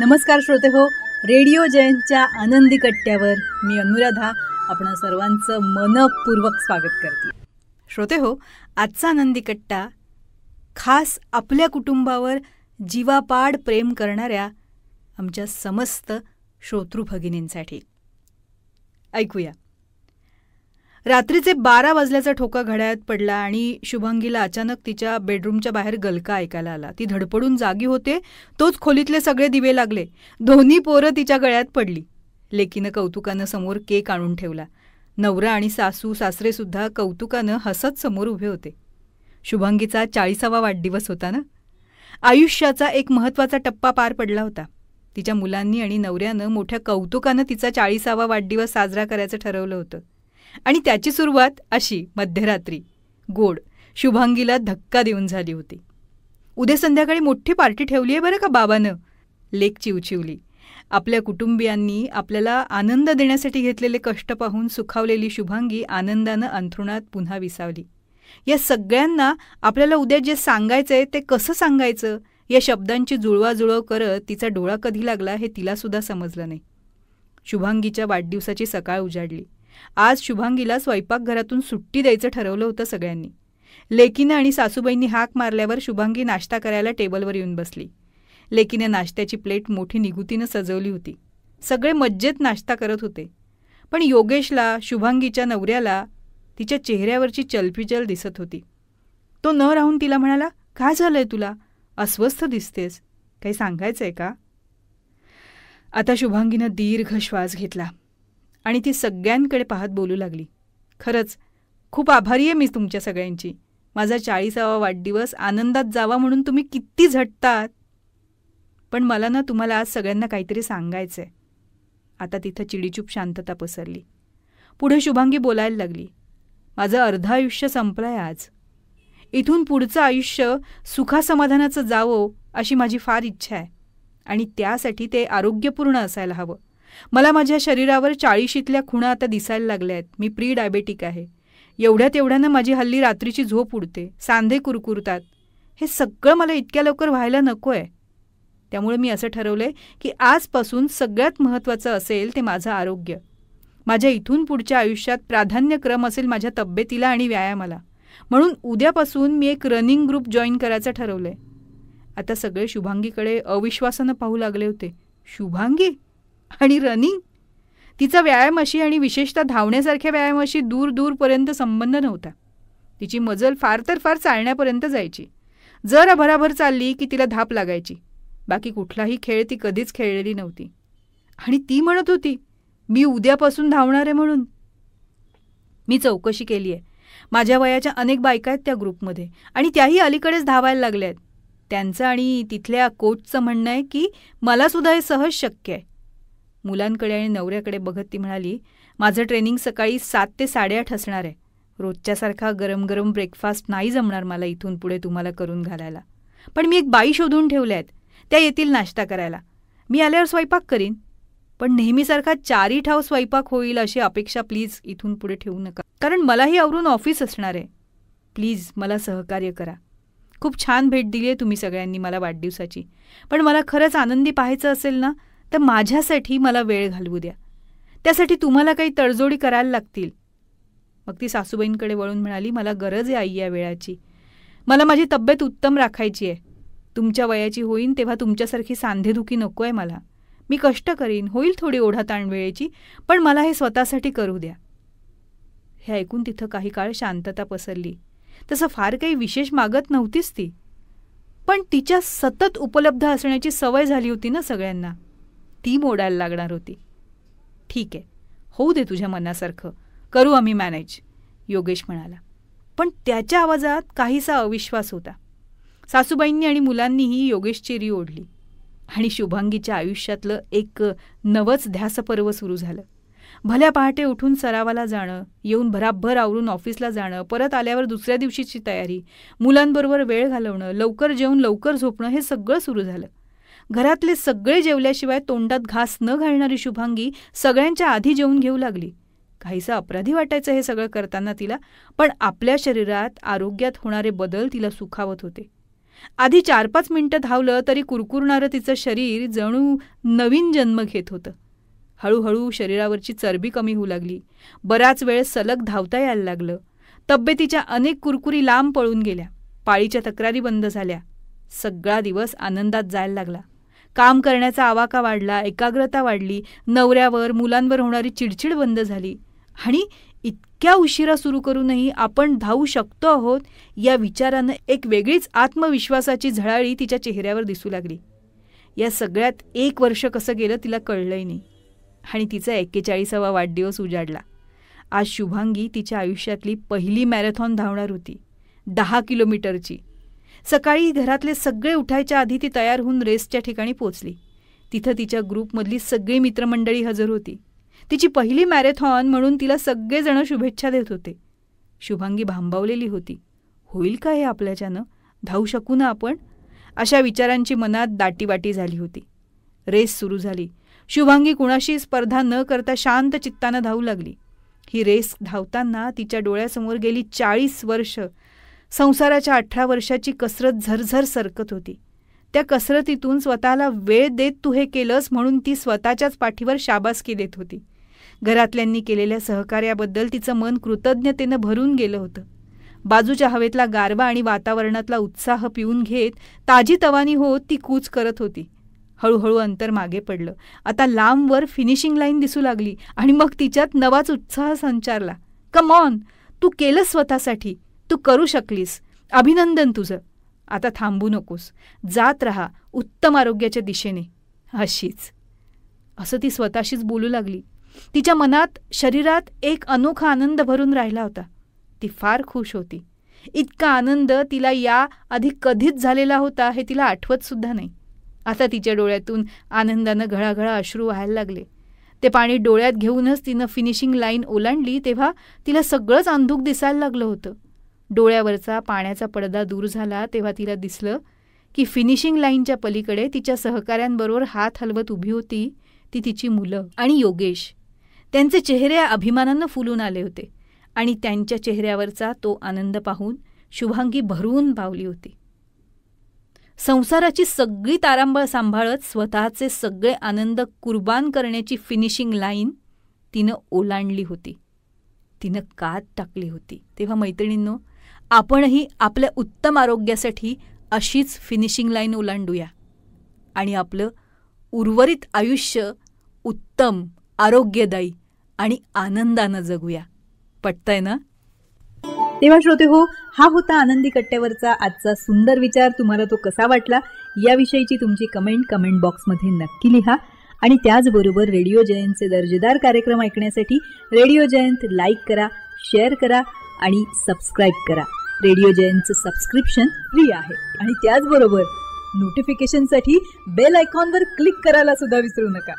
नमस्कार श्रोते हो, रेडिओ जयंतच्या आनंदी कट्ट्यावर मी अनुराधा आपण सर्वांचं मनपूर्वक स्वागत करते. श्रोते हो, आजचा आनंदी कट्टा खास आपल्या कुटुंबावर जीवापाड प्रेम करणाऱ्या आमच्या समस्त श्रोतृ भगिनींसाठी. ऐकूया. रात्रीचे 12 वाजल्याचा ठोका घड्याळात पडला आणि शुभांगीला अचानक तिच्या बेडरूमच्या बाहेर गलका ऐकायला आला. ती धडपडून जागी होते तोच खोलीतले सगळे दिवे लागले. दोन्ही पोरं तिच्या गळ्यात पडली. लेकीनं कौतुकानं समोर केक आणून ठेवला. नवरा आणि सासू सासरे सुद्धा कौतुकानं हसत समोर उभे होते. शुभांगीचा 40वा वाढदिवस होता ना. आयुष्याचा एक महत्त्वाचा टप्पा पार पडला होता. तिच्या मुलांनी आणि नवऱ्यानं मोठ्या कौतुकानं तिचा 40वा वाढदिवस साजरा करायचं ठरवलं होतं. आणि त्याची सुरुवात अशी मध्यरात्री गोड शुभांगीला धक्का देऊन झाली होती. उद्या संध्याकाळी मोठी पार्टी ठेवली आहे बरं का बाबानं, लेक चिवचिवली. आपल्या कुटुंबियांनी आपल्याला आनंद देण्यासाठी घेतलेले कष्ट पाहून सुखावलेली शुभांगी आनंदानं अंथरुणात पुन्हा विसावली. या सगळ्यांना आपल्याला उद्या जे सांगायचंय ते कसं सांगायचं या शब्दांची जुळवाजुळव करत तिचा डोळा कधी लागला हे तिलासुद्धा समजलं नाही. शुभांगीच्या वाढदिवसाची सकाळ उजाडली. आज शुभांगीला स्वयंपाकघरातून सुट्टी द्यायचं ठरवलं होतं सगळ्यांनी. लेकीनं आणि सासूबाईंनी हाक मारल्यावर शुभांगी नाश्ता करायला टेबलवर येऊन बसली. लेकीने नाश्त्याची प्लेट मोठी निगुतीनं सजवली होती. सगळे मज्जेत नाश्ता करत होते. पण योगेशला, शुभांगीच्या नवऱ्याला तिच्या चेहऱ्यावरची चलपिचल दिसत होती. तो न राहून तिला म्हणाला, काय झालंय तुला? अस्वस्थ दिसतेस, काही सांगायचंय का? आता शुभांगीनं दीर्घ श्वास घेतला आणि ती सगळ्यांकडे पाहत बोलू लागली. खरंच खूप आभारी आहे मी तुमच्या सगळ्यांची. माझा 40वा वाढदिवस आनंदात जावा म्हणून तुम्ही किती झटतात. पण मला ना तुम्हाला आज सगळ्यांना काहीतरी सांगायचं आहे. आता तिथं चिडीचूप शांतता पसरली. पुढे शुभांगी बोलायला लागली. माझं अर्ध आयुष्य संपलंय आज. इथून पुढचं आयुष्य सुखासमाधानाचं जावो अशी माझी फार इच्छा आहे. आणि त्यासाठी ते आरोग्यपूर्ण असायला हवं. मला माझ्या शरीरावर 40शीतल्या खुणा आता दिसायला लागल्या आहेत. मी प्री डायबेटिक आहे. एवढ्यानं माझी हल्ली रात्रीची झोप उडते, सांधे कुरकुरतात. हे सगळं मला इतक्या लवकर व्हायला नको आहे. त्यामुळे मी असं ठरवलंय की आजपासून सगळ्यात महत्त्वाचं असेल ते माझं आरोग्य. माझ्या इथून पुढच्या आयुष्यात प्राधान्यक्रम असेल माझ्या तब्येतीला आणि व्यायामाला. म्हणून उद्यापासून मी एक रनिंग ग्रुप जॉईन करायचं ठरवलंय. आता सगळे शुभांगीकडे अविश्वासानं पाहू लागले होते. शुभांगी आणि रनिंग? तिचा व्यायामाशी आणि विशेषतः धावण्यासारख्या व्यायामाशी दूरपर्यंत संबंध नव्हता. तिची मजल फार तर फार चालण्यापर्यंत जायची. जरा भराभर चालली की तिला धाप लागायची. बाकी कुठलाही खेळ ती कधीच खेळलेली नव्हती. आणि ती म्हणत होती मी उद्यापासून धावणार आहे म्हणून. मी चौकशी केली आहे. माझ्या वयाच्या अनेक बायका आहेत त्या ग्रुपमध्ये आणि त्याही अलीकडेच धावायला लागल्या आहेत. त्यांचं आणि तिथल्या कोचचं म्हणणं आहे की मलासुद्धा हे सहज शक्य आहे. मुलांकडे आणि नवऱ्याकडे बघत ती म्हणाली, माझं ट्रेनिंग सकाळी 7 ते 8:30 असणार आहे. रोजच्यासारखा गरम गरम ब्रेकफास्ट नाही जमणार मला इथून पुढे तुम्हाला करून घालायला. पण मी एक बाई शोधून ठेवल्या आहेत. त्या येतील नाश्ता करायला. मी आल्यावर स्वयंपाक करीन. पण नेहमीसारखा 4 ठाव स्वयंपाक होईल अशी अपेक्षा प्लीज इथून पुढे ठेवू नका. कारण मलाही आवरून ऑफिस असणार आहे. प्लीज मला सहकार्य करा. खूप छान भेट दिली आहे तुम्ही सगळ्यांनी मला वाढदिवसाची. पण मला खरंच आनंदी पाहायचं असेल ना तर माझ्यासाठी मला वेळ घालवू द्या. त्यासाठी तुम्हाला काही तडजोडी करायला लागतील. मग ती सासूबाईंकडे वळून म्हणाली, मला गरज आहे आई या वेळाची. मला माझी तब्येत उत्तम राखायची आहे. तुमच्या वयाची होईन तेव्हा तुमच्यासारखी सांधेदुखी नको आहे मला. मी कष्ट करीन, होईल थोडी ओढाताण वेळेची, पण मला हे स्वतःसाठी करू द्या. हे ऐकून तिथं काही काळ शांतता पसरली. तसं फार काही विशेष मागत नव्हतीच ती. पण तिच्या सतत उपलब्ध असण्याची सवय झाली होती ना सगळ्यांना. ती मोडायला लागणार होती. ठीक आहे, होऊ दे तुझ्या मनासारखं, करू आम्ही मॅनेज, योगेश म्हणाला. पण त्याच्या आवाजात काहीसा अविश्वास होता. सासूबाईंनी आणि मुलांनीही योगेशची री ओढली आणि शुभांगीच्या आयुष्यातलं एक नवंच ध्यासपर्व सुरू झालं. भल्या पहाटे उठून सरावाला जाणं, येऊन भराभर आवरून ऑफिसला जाणं, परत आल्यावर दुसऱ्या दिवशीची तयारी, मुलांबरोबर वेळ घालवणं, लवकर जेवून लवकर झोपणं, हे सगळं सुरू झालं. घरातले सगळे जेवल्याशिवाय तोंडात घास न घालणारी शुभांगी सगळ्यांच्या आधी जेवून घेऊ लागली. काहीसं अपराधी वाटायचं हे सगळं करताना तिला, पण आपल्या शरीरात आरोग्यात होणारे बदल तिला सुखावत होते. आधी 4-5 मिनिटं धावलं तरी कुरकुरणारं तिचं शरीर जणू नवीन जन्म घेत होतं. हळूहळू शरीरावरची चरबी कमी होऊ लागली. बराच वेळ सलग धावता यायला लागलं. तब्येतीच्या अनेक कुरकुरी लांब पळून गेल्या. पाळीच्या तक्रारी बंद झाल्या. सगळा दिवस आनंदात जायला लागला. काम करण्याचा आवाका वाढला, एकाग्रता वाढली, नवऱ्यावर मुलांवर होणारी चिडचिड बंद झाली. आणि इतक्या उशिरा सुरू करूनही आपण धावू शकतो आहोत या विचारानं एक वेगळीच आत्मविश्वासाची झळाळी तिच्या चेहऱ्यावर दिसू लागली. या सगळ्यात 1 वर्ष कसं गेलं तिला कळलंही नाही. आणि तिचा 41वा वाढदिवस उजाडला. आज शुभांगी तिच्या आयुष्यातली पहिली मॅरेथॉन धावणार होती, 10 किलोमीटरची. सकाळी घरातले सगळे उठायच्या आधी ती तयार होऊन रेसच्या ठिकाणी पोचली. तिथं तिच्या ग्रुपमधली सगळी मित्रमंडळी हजर होती. तिची पहिली मॅरेथॉन म्हणून तिला सगळेजण शुभेच्छा देत होते. शुभांगी भांबावलेली होती. होईल का हे आपल्याच्यानं? धावू शकू ना आपण? अशा विचारांची मनात दाटीवाटी झाली होती. रेस सुरू झाली. शुभांगी कुणाशी स्पर्धा न करता शांत चित्तानं धावू लागली. ही रेस धावताना तिच्या डोळ्यासमोर गेली 40 वर्ष, संसाराच्या 18 वर्षाची कसरत झरझर सरकत होती. त्या कसरतीतून स्वतःला वेळ देत तू हे केलंस म्हणून ती स्वतःच्याच पाठीवर शाबासकी देत होती. घरातल्यांनी केलेल्या सहकार्याबद्दल तिचं मन कृतज्ञतेनं भरून गेलं होतं. बाजूच्या हवेतला गारवा आणि वातावरणातला उत्साह पिऊन घेत ताजीतवानी होत ती कूच करत होती. हळूहळू अंतर मागे पडलं. आता लांबवर फिनिशिंग लाईन दिसू लागली आणि मग तिच्यात नवाच उत्साह संचारला. कम ऑन, तू केलं स्वतःसाठी, तू करू शकलीस, अभिनंदन तुझं. आता थांबू नकोस, जात राहा उत्तम आरोग्याच्या दिशेने. अशीच असं ती स्वतःशीच बोलू लागली. तिच्या मनात, शरीरात एक अनोखा आनंद भरून राहिला होता. ती फार खुश होती. इतका आनंद तिला या आधी कधीच झालेला होता हे तिला आठवत सुद्धा नाही. आता तिच्या डोळ्यातून आनंदानं घळाघळा अश्रू व्हायला लागले. ते पाणी डोळ्यात घेऊनच तिनं फिनिशिंग लाईन ओलांडली तेव्हा तिला सगळंच अंधुक दिसायला लागलं होतं. डोळ्यावरचा पाण्याचा पडदा दूर झाला तेव्हा तिला दिसलं की फिनिशिंग लाईनच्या पलीकडे तिच्या सहकाऱ्यांबरोबर हात हलवत उभी होती ती तिची मुलं आणि योगेश. त्यांचे चेहरे अभिमानानं फुलून आले होते आणि त्यांच्या चेहऱ्यावरचा तो आनंद पाहून शुभांगी भरून पावली होती. संसाराची सगळी तारांबळ सांभाळत स्वतःचे सगळे आनंद कुर्बान करण्याची फिनिशिंग लाईन तिनं ओलांडली होती, तिनं कात टाकली होती. तेव्हा मैत्रिणींनो, आपणही आपल्या उत्तम आरोग्यासाठी अशीच फिनिशिंग लाईन ओलांडूया आणि आपलं उर्वरित आयुष्य उत्तम, आरोग्यदायी आणि आनंदानं जगूया. पटतंय ना? तेव्हा श्रोते हो, हा होता आनंदी कट्ट्यावरचा आजचा सुंदर विचार. तुम्हाला तो कसा वाटला याविषयीची तुमची कमेंट बॉक्समध्ये नक्की लिहा. आणि त्याचबरोबर रेडिओ जयंतचे दर्जेदार कार्यक्रम ऐकण्यासाठी रेडिओ जयंत लाईक करा, शेअर करा आणि सबस्क्राईब करा. रेडिओ जयंतचं सबस्क्रिप्शन फ्री आहे. आणि त्याचबरोबर नोटिफिकेशनसाठी बेल आयकॉनवर क्लिक करायला सुद्धा विसरू नका.